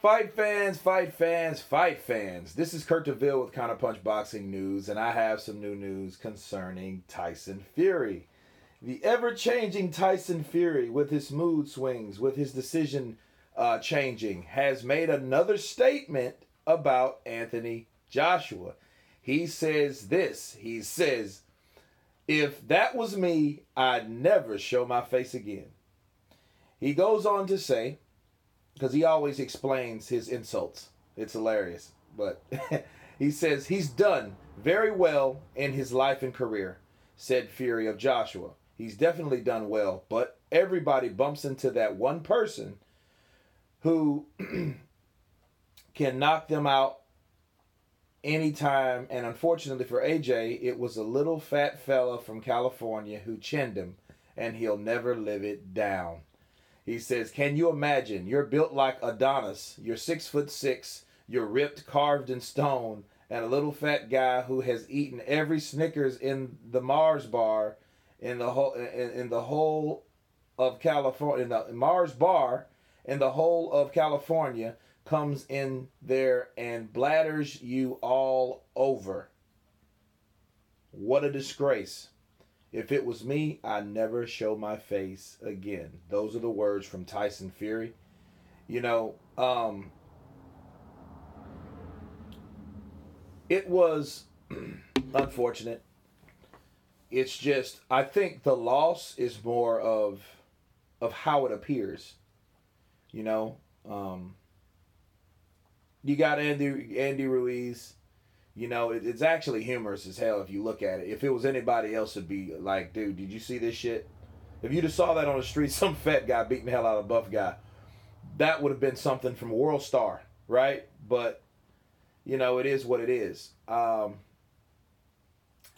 Fight fans, fight fans, fight fans. This is Kurt DeVille with Counterpunch Boxing News, and I have some new news concerning Tyson Fury. The ever-changing Tyson Fury, with his mood swings, with his decision changing, has made another statement about Anthony Joshua. He says this. He says, if that was me, I'd never show my face again. He goes on to say, because he always explains his insults. It's hilarious. But he says he's done very well in his life and career, said Fury of Joshua. He's definitely done well, but everybody bumps into that one person who can knock them out anytime. And unfortunately for AJ, it was a little fat fella from California who chinned him, and he'll never live it down. He says, can you imagine? You're built like Adonis. You're 6'6". You're ripped, carved in stone, and a little fat guy who has eaten every Snickers in the Mars bar in the whole of California. In the Mars bar in the whole of California comes in there and bladders you all over. What a disgrace. If it was me, I'd never show my face again. Those are the words from Tyson Fury. You know, it was unfortunate. It's just, I think the loss is more of how it appears. You know, you got Andy Ruiz. You know, it's actually humorous as hell if you look at it. If it was anybody else, it'd be like, dude, did you see this shit? If you just saw that on the street, some fat guy beating the hell out of a buff guy, that would have been something from World Star, right? But, you know, it is what it is. I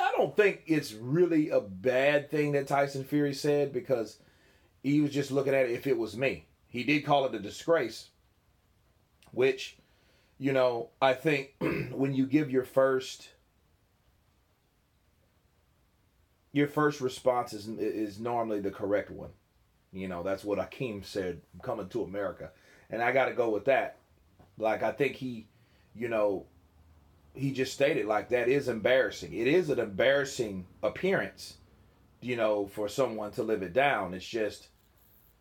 don't think it's really a bad thing that Tyson Fury said, because he was just looking at it if it was me. He did call it a disgrace, which, you know, I think when you give your first response is normally the correct one. You know, that's what Akeem said, coming to America. And I got to go with that. Like, I think he just stated, like, that is embarrassing. It is an embarrassing appearance, you know, for someone to live it down. It's just,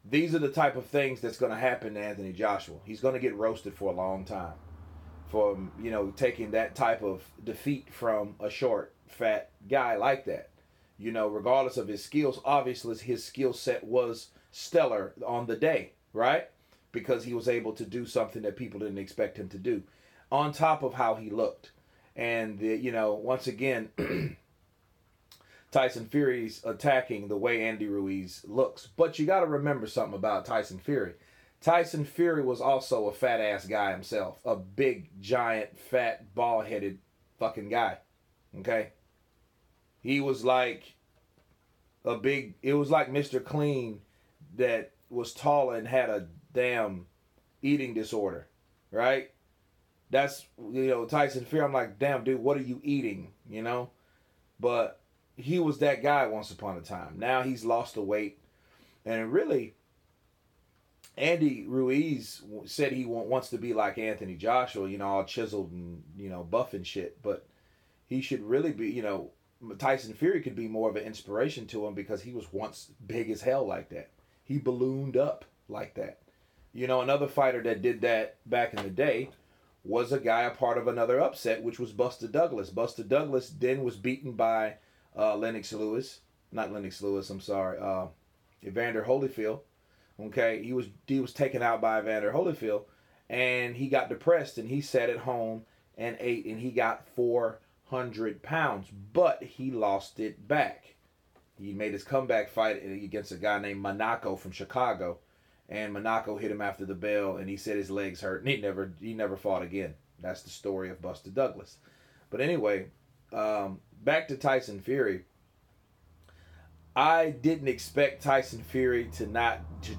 these are the type of things that's going to happen to Anthony Joshua. He's going to get roasted for a long time for, you know, taking that type of defeat from a short, fat guy like that. You know, regardless of his skills, obviously his skill set was stellar on the day, right? Because he was able to do something that people didn't expect him to do, on top of how he looked. And, you know, once again, Tyson Fury's attacking the way Andy Ruiz looks. But you got to remember something about Tyson Fury. Tyson Fury was also a fat-ass guy himself. A big, giant, fat, bald-headed fucking guy. Okay? He was like it was like Mr. Clean that was tall and had a damn eating disorder. Right? That's, you know, Tyson Fury. I'm like, damn, dude, what are you eating? You know? But he was that guy once upon a time. Now he's lost the weight. And really, Andy Ruiz said he wants to be like Anthony Joshua, you know, all chiseled and, you know, buff and shit. But he should really be, you know, Tyson Fury could be more of an inspiration to him, because he was once big as hell like that. He ballooned up like that. You know, another fighter that did that back in the day was a guy a part of another upset, which was Buster Douglas. Buster Douglas then was beaten by Evander Holyfield. Okay, he was taken out by Evander Holyfield, and he got depressed, and he sat at home and ate, and he got 400 pounds, but he lost it back. He made his comeback fight against a guy named Monaco from Chicago, and Monaco hit him after the bell, and he said his legs hurt, and he never fought again. That's the story of Buster Douglas. But anyway, back to Tyson Fury. I didn't expect Tyson Fury to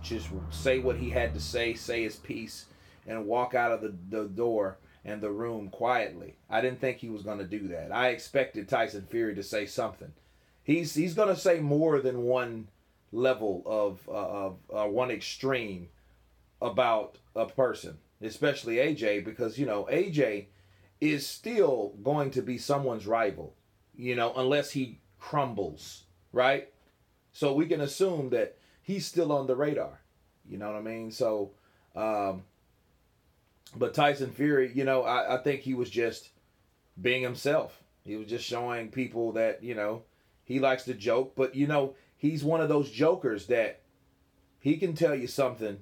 just say what he had to say his piece, and walk out of the door and the room quietly. I didn't think he was going to do that. I expected Tyson Fury to say something. He's going to say more than one level of one extreme about a person. especially AJ, because, AJ is still going to be someone's rival, unless he crumbles, right? So we can assume that he's still on the radar. You know what I mean? So, but Tyson Fury, I think he was just being himself. He was just showing people that, he likes to joke, but, he's one of those jokers that he can tell you something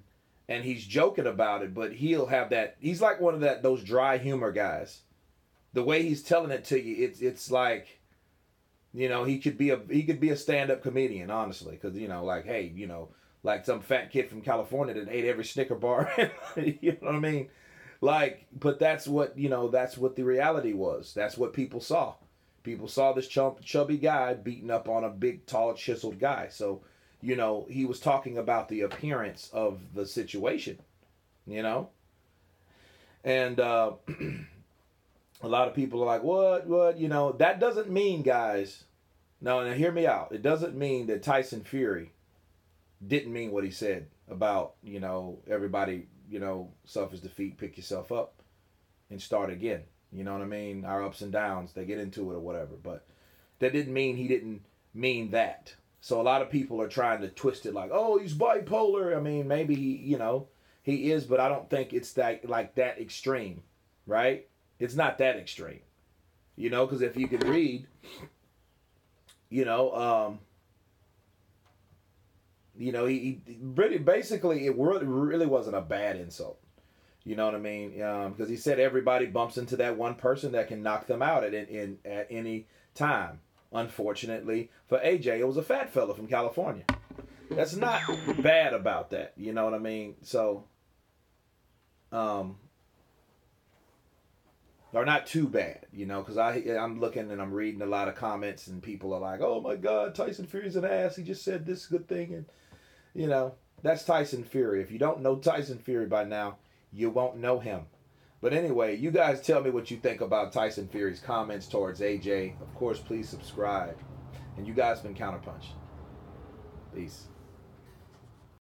and he's joking about it, but he'll have that. He's like one of those dry humor guys. The way he's telling it to you, it's like, he could be a stand-up comedian, honestly, because like, hey, like some fat kid from California that ate every Snicker bar. You know what I mean? Like, but that's what the reality was. That's what people saw. People saw this chubby guy beating up on a big, tall, chiseled guy. So, he was talking about the appearance of the situation, and a lot of people are like, what, that doesn't mean, guys. No, now hear me out. It doesn't mean that Tyson Fury didn't mean what he said about, everybody, suffers defeat, pick yourself up and start again. You know what I mean? Our ups and downs, they get into it or whatever. But that didn't mean he didn't mean that. So a lot of people are trying to twist it like, oh, he's bipolar. I mean, maybe he is, but I don't think it's that extreme, right? It's not that extreme. Because if you can read, he basically, it really wasn't a bad insult. You know what I mean? Because he said everybody bumps into that one person that can knock them out at any time. Unfortunately for AJ, it was a fat fella from California. That's not bad about that. You know what I mean? So, or not too bad, because I'm looking and I'm reading a lot of comments and people are like, oh my God, Tyson Fury's an ass. He just said this good thing. And, that's Tyson Fury. If you don't know Tyson Fury by now, you won't know him. But anyway, you guys tell me what you think about Tyson Fury's comments towards AJ. Of course, please subscribe. And you guys been Counterpunch. Peace.